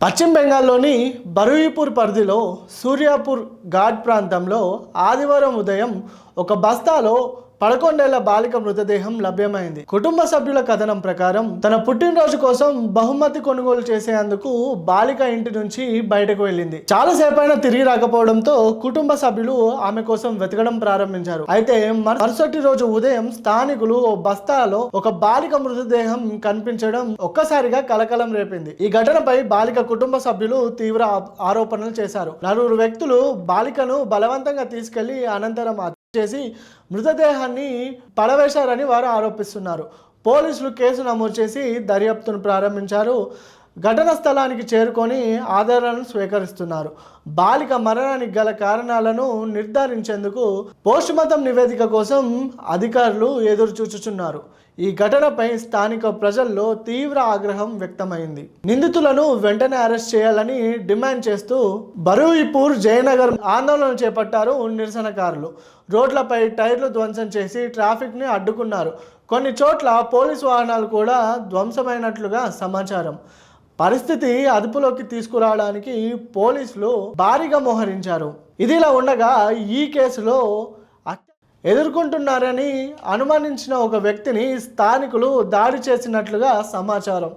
పశ్చిమ బెంగాల్లోని బరూయిపూర్ పరిధిలో సూర్యాపూర్ ఘాట్ ప్రాంతంలో ఆదివారం ఉదయం ఒక బస్తాలో 11 ఏళ్ల బాలిక మృతదేహం లభ్యమైంది. కుటుంబ సభ్యుల కథనం ప్రకారం తన పుట్టినరోజు కోసం బహుమతి కొనుగోలు చేసేందుకు బాలిక ఇంటి నుంచి బయటకు వెళ్ళింది. చాలాసేపైనా తిరిగి రాకపోవడంతో కుటుంబ సభ్యులు ఆమె కోసం వెతకడం ప్రారంభించారు. అయితే మరుసటి రోజు ఉదయం స్థానికులు ఓ బస్తాలో ఒక బాలిక మృతదేహం కనిపించడం ఒక్కసారిగా కలకలం రేపింది. ఈ ఘటనపై బాలిక కుటుంబ సభ్యులు తీవ్ర ఆరోపణలు చేశారు. 4 వ్యక్తులు బాలికను బలవంతంగా తీసుకెళ్లి అనంతరం చేసి మృతదేహాన్ని పడవేశారని వారు ఆరోపిస్తున్నారు. పోలీసులు కేసు నమోదు చేసి దర్యాప్తును ప్రారంభించారు. ఘటన స్థలానికి చేరుకొని ఆధారాలను స్వీకరిస్తున్నారు. బాలిక మరణానికి గల కారణాలను నిర్ధారించేందుకు పోస్టుమార్టం నివేదిక కోసం అధికారులు ఎదురు చూచుచున్నారు. ఈ ఘటనపై స్థానిక ప్రజల్లో తీవ్ర ఆగ్రహం వ్యక్తమైంది. నిందితులను వెంటనే అరెస్ట్ చేయాలని డిమాండ్ చేస్తూ బరూయిపూర్ జయనగర్ ఆందోళన చేపట్టారు నిరసనకారులు. రోడ్లపై టైర్లు ధ్వంసం చేసి ట్రాఫిక్ని అడ్డుకున్నారు. కొన్ని చోట్ల పోలీసు వాహనాలు కూడా ధ్వంసమైనట్లుగా సమాచారం. పరిస్థితి అదుపులోకి తీసుకురావడానికి పోలీసులు భారీగా మోహరించారు. ఇదిలా ఉండగా ఈ కేసులో ఎదుర్కొంటున్నారని అనుమానించిన ఒక వ్యక్తిని స్థానికులు దాడి చేసినట్లుగా సమాచారం.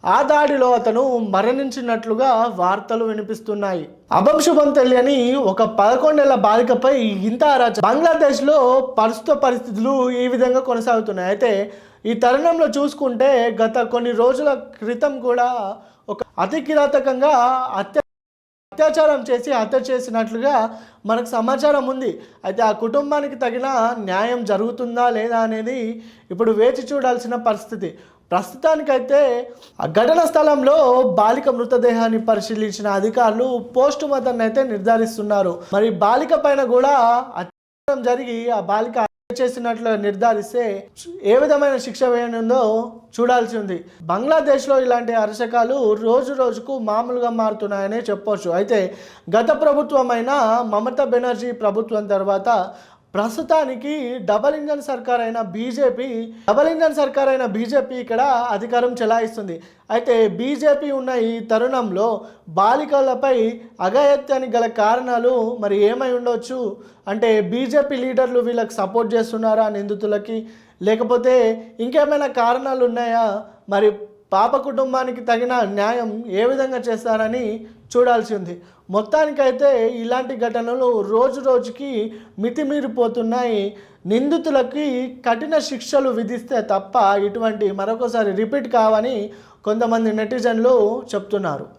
ఆ దాడిలో అతను మరణించినట్లుగా వార్తలు వినిపిస్తున్నాయి. అభంశుభం తెలియని ఒక 11 ఏళ్ల బాలికపై ఇంత అరాచకం. బంగ్లాదేశ్లో ప్రస్తుత పరిస్థితులు ఈ విధంగా కొనసాగుతున్నాయి. అయితే ఈ తరుణంలో చూసుకుంటే గత కొన్ని రోజుల క్రితం కూడా ఒక అతి కిరాతకంగా అత్యాచారం చేసి హత్య చేసినట్లుగా మనకు సమాచారం ఉంది. అయితే ఆ కుటుంబానికి తగిన న్యాయం జరుగుతుందా లేదా అనేది ఇప్పుడు వేచి చూడాల్సిన పరిస్థితి. ప్రస్తుతానికైతే ఆ ఘటన స్థలంలో బాలిక మృతదేహాన్ని పరిశీలించిన అధికారులు పోస్టుమార్టం అయితే నిర్ధారిస్తున్నారు. మరి బాలిక పైన కూడా అత్యాచారం జరిగి ఆ బాలిక చేసినట్లు నిర్ధారిస్తే ఏ విధమైన శిక్ష వేయనుందో చూడాల్సి ఉంది. బంగ్లాదేశ్లో ఇలాంటి అరాచకాలు రోజు రోజుకు మామూలుగా మారుతున్నాయనే చెప్పవచ్చు. అయితే గత ప్రభుత్వమైన మమతా బెనర్జీ ప్రభుత్వం తర్వాత ప్రస్తుతానికి డబల్ ఇంజన్ సర్కార్ అయిన బీజేపీ ఇక్కడ అధికారం చెలాయిస్తుంది. అయితే బీజేపీ ఉన్న ఈ తరుణంలో బాలికలపై అఘాయిత్యానికి గల కారణాలు మరి ఏమై ఉండొచ్చు అంటే బీజేపీ లీడర్లు వీళ్ళకి సపోర్ట్ చేస్తున్నారా నిందితులకి, లేకపోతే ఇంకేమైనా కారణాలు ఉన్నాయా, మరి పాప కుటుంబానికి తగిన న్యాయం ఏ విధంగా చేస్తారని చూడాల్సి ఉంది. మొత్తానికైతే ఇలాంటి ఘటనలు రోజు రోజుకి మితిమీరిపోతున్నాయి. నిందితులకి కఠిన శిక్షలు విధిస్తే తప్ప ఇటువంటి మరొకసారి రిపీట్ కావని కొంతమంది నెటిజన్లు చెప్తున్నారు.